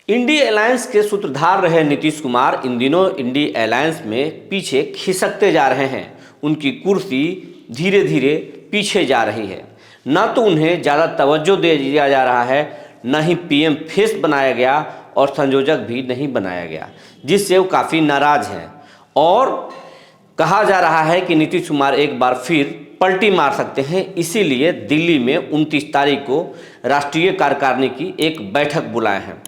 INDI alliance के सूत्रधार रहे नीतीश कुमार इन दिनों इंडी अलायंस में पीछे खिसकते जा रहे हैं। उनकी कुर्सी धीरे धीरे पीछे जा रही है। न तो उन्हें ज़्यादा तवज्जो दे दिया जा रहा है, न ही पीएम फेस बनाया गया और संयोजक भी नहीं बनाया गया, जिससे वो काफ़ी नाराज़ हैं। और कहा जा रहा है कि नीतीश कुमार एक बार फिर पलटी मार सकते हैं। इसीलिए दिल्ली में 29 तारीख को राष्ट्रीय कार्यकारिणी की एक बैठक बुलाए हैं।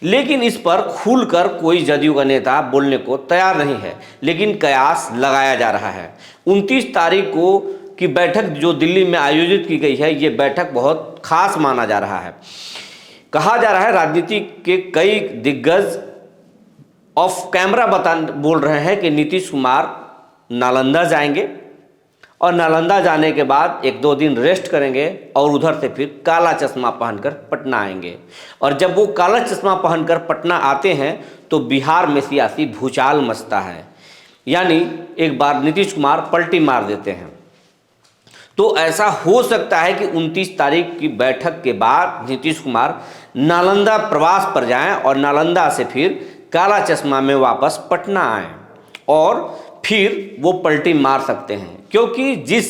लेकिन इस पर खुलकर कोई जदयू का नेता बोलने को तैयार नहीं है, लेकिन कयास लगाया जा रहा है। 29 तारीख को की बैठक जो दिल्ली में आयोजित की गई है, ये बैठक बहुत खास माना जा रहा है। कहा जा रहा है राजनीति के कई दिग्गज ऑफ कैमरा बोल रहे हैं कि नीतीश कुमार नालंदा जाएंगे और नालंदा जाने के बाद 1-2 दिन रेस्ट करेंगे और उधर से फिर काला चश्मा पहनकर पटना आएंगे। और जब वो काला चश्मा पहनकर पटना आते हैं तो बिहार में सियासी भूचाल मचता है, यानी एक बार नीतीश कुमार पलटी मार देते हैं। तो ऐसा हो सकता है कि 29 तारीख की बैठक के बाद नीतीश कुमार नालंदा प्रवास पर जाएं और नालंदा से फिर काला चश्मा में वापस पटना आएं और फिर वो पलटी मार सकते हैं, क्योंकि जिस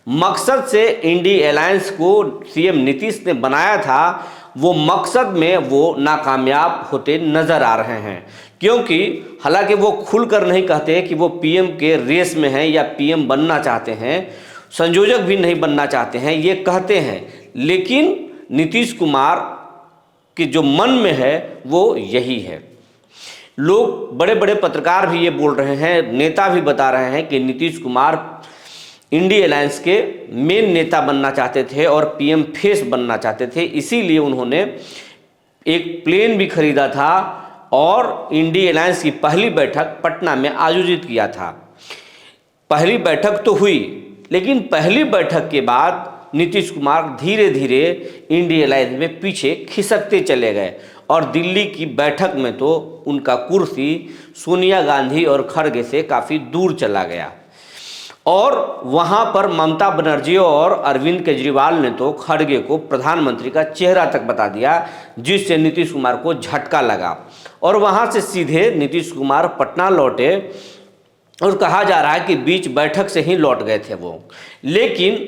मकसद से इंडी अलायंस को सीएम नीतीश ने बनाया था, वो मकसद में वो नाकामयाब होते नज़र आ रहे हैं। क्योंकि हालांकि वो खुलकर नहीं कहते कि वो पीएम के रेस में हैं या पीएम बनना चाहते हैं, संयोजक भी नहीं बनना चाहते हैं, ये कहते हैं, लेकिन नीतीश कुमार के जो मन में है वो यही है। लोग, बड़े बड़े पत्रकार भी ये बोल रहे हैं, नेता भी बता रहे हैं कि नीतीश कुमार इंडी अलायंस के मेन नेता बनना चाहते थे और पीएम फेस बनना चाहते थे। इसीलिए उन्होंने एक प्लेन भी खरीदा था और इंडी अलायंस की पहली बैठक पटना में आयोजित किया था। पहली बैठक तो हुई, लेकिन पहली बैठक के बाद नीतीश कुमार धीरे धीरे इंडी अलायंस में पीछे खिसकते चले गए और दिल्ली की बैठक में तो उनका कुर्सी सोनिया गांधी और खड़गे से काफ़ी दूर चला गया। और वहाँ पर ममता बनर्जी और अरविंद केजरीवाल ने तो खड़गे को प्रधानमंत्री का चेहरा तक बता दिया, जिससे नीतीश कुमार को झटका लगा और वहाँ से सीधे नीतीश कुमार पटना लौटे। और कहा जा रहा है कि बीच बैठक से ही लौट गए थे वो, लेकिन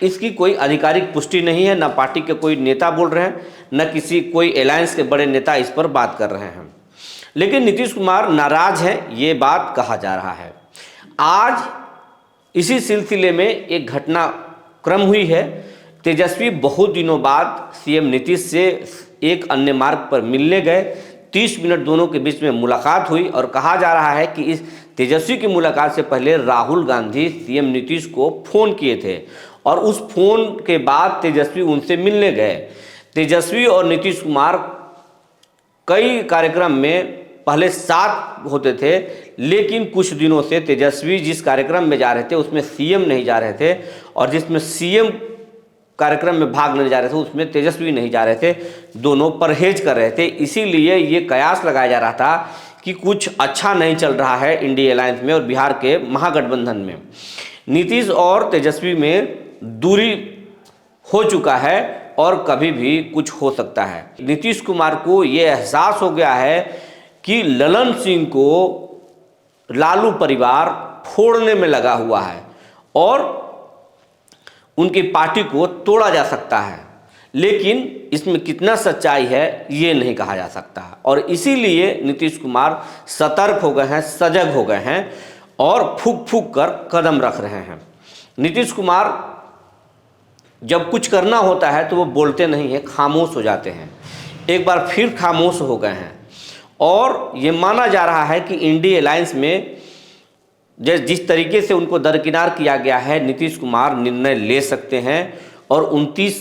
इसकी कोई आधिकारिक पुष्टि नहीं है। न पार्टी के कोई नेता बोल रहे हैं, न कोई अलायंस के बड़े नेता इस पर बात कर रहे हैं। लेकिन नीतीश कुमार नाराज हैं, ये बात कहा जा रहा है। आज इसी सिलसिले में एक घटनाक्रम हुई है। तेजस्वी बहुत दिनों बाद सीएम नीतीश से एक अन्य मार्ग पर मिलने गए। 30 मिनट दोनों के बीच में मुलाकात हुई और कहा जा रहा है कि इस तेजस्वी की मुलाकात से पहले राहुल गांधी सीएम नीतीश को फ़ोन किए थे और उस फोन के बाद तेजस्वी उनसे मिलने गए। तेजस्वी और नीतीश कुमार कई कार्यक्रम में पहले साथ होते थे, लेकिन कुछ दिनों से तेजस्वी जिस कार्यक्रम में जा रहे थे उसमें सीएम नहीं जा रहे थे और जिसमें सीएम कार्यक्रम में भाग लेने जा रहे थे उसमें तेजस्वी नहीं जा रहे थे। दोनों परहेज कर रहे थे। इसीलिए ये कयास लगाया जा रहा था कि कुछ अच्छा नहीं चल रहा है इंडी अलायंस में और बिहार के महागठबंधन में। नीतीश और तेजस्वी में दूरी हो चुका है और कभी भी कुछ हो सकता है। नीतीश कुमार को ये एहसास हो गया है कि ललन सिंह को लालू परिवार फोड़ने में लगा हुआ है और उनकी पार्टी को तोड़ा जा सकता है, लेकिन इसमें कितना सच्चाई है ये नहीं कहा जा सकता। और इसीलिए नीतीश कुमार सतर्क हो गए हैं, सजग हो गए हैं और फूक फूक कर कदम रख रहे हैं। नीतीश कुमार जब कुछ करना होता है तो वो बोलते नहीं हैं, खामोश हो जाते हैं। एक बार फिर खामोश हो गए हैं और ये माना जा रहा है कि इंडी अलायंस में जिस तरीके से उनको दरकिनार किया गया है, नीतीश कुमार निर्णय ले सकते हैं और 29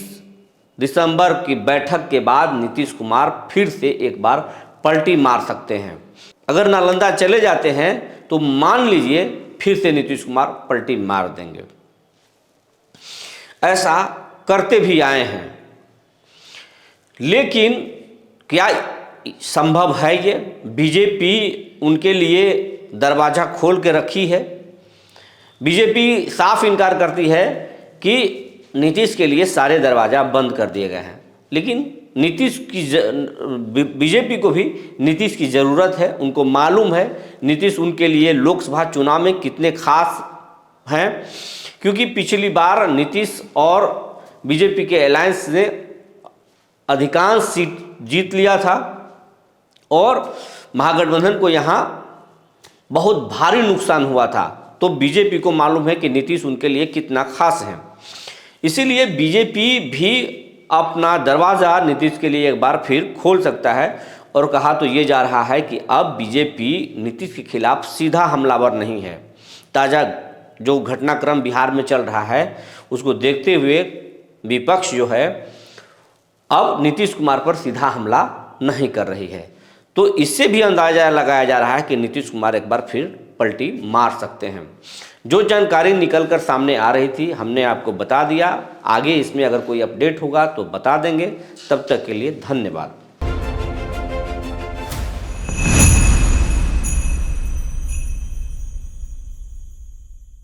दिसंबर की बैठक के बाद नीतीश कुमार फिर से एक बार पलटी मार सकते हैं। अगर नालंदा चले जाते हैं तो मान लीजिए फिर से नीतीश कुमार पलटी मार देंगे। ऐसा करते भी आए हैं, लेकिन क्या संभव है ये? बीजेपी उनके लिए दरवाज़ा खोल के रखी है। बीजेपी साफ इनकार करती है कि नीतीश के लिए सारे दरवाज़ा बंद कर दिए गए हैं, लेकिन नीतीश की बीजेपी को भी नीतीश की ज़रूरत है। उनको मालूम है नीतीश उनके लिए लोकसभा चुनाव में कितने खास हैं, क्योंकि पिछली बार नीतीश और बीजेपी के अलायंस ने अधिकांश सीट जीत लिया था और महागठबंधन को यहाँ बहुत भारी नुकसान हुआ था। तो बीजेपी को मालूम है कि नीतीश उनके लिए कितना खास है, इसीलिए बीजेपी भी अपना दरवाज़ा नीतीश के लिए एक बार फिर खोल सकता है। और कहा तो ये जा रहा है कि अब बीजेपी नीतीश के खिलाफ सीधा हमलावर नहीं है। ताज़ा जो घटनाक्रम बिहार में चल रहा है उसको देखते हुए विपक्ष जो है अब नीतीश कुमार पर सीधा हमला नहीं कर रही है। तो इससे भी अंदाज़ा लगाया जा रहा है कि नीतीश कुमार एक बार फिर पलटी मार सकते हैं। जो जानकारी निकलकर सामने आ रही थी हमने आपको बता दिया। आगे इसमें अगर कोई अपडेट होगा तो बता देंगे। तब तक के लिए धन्यवाद।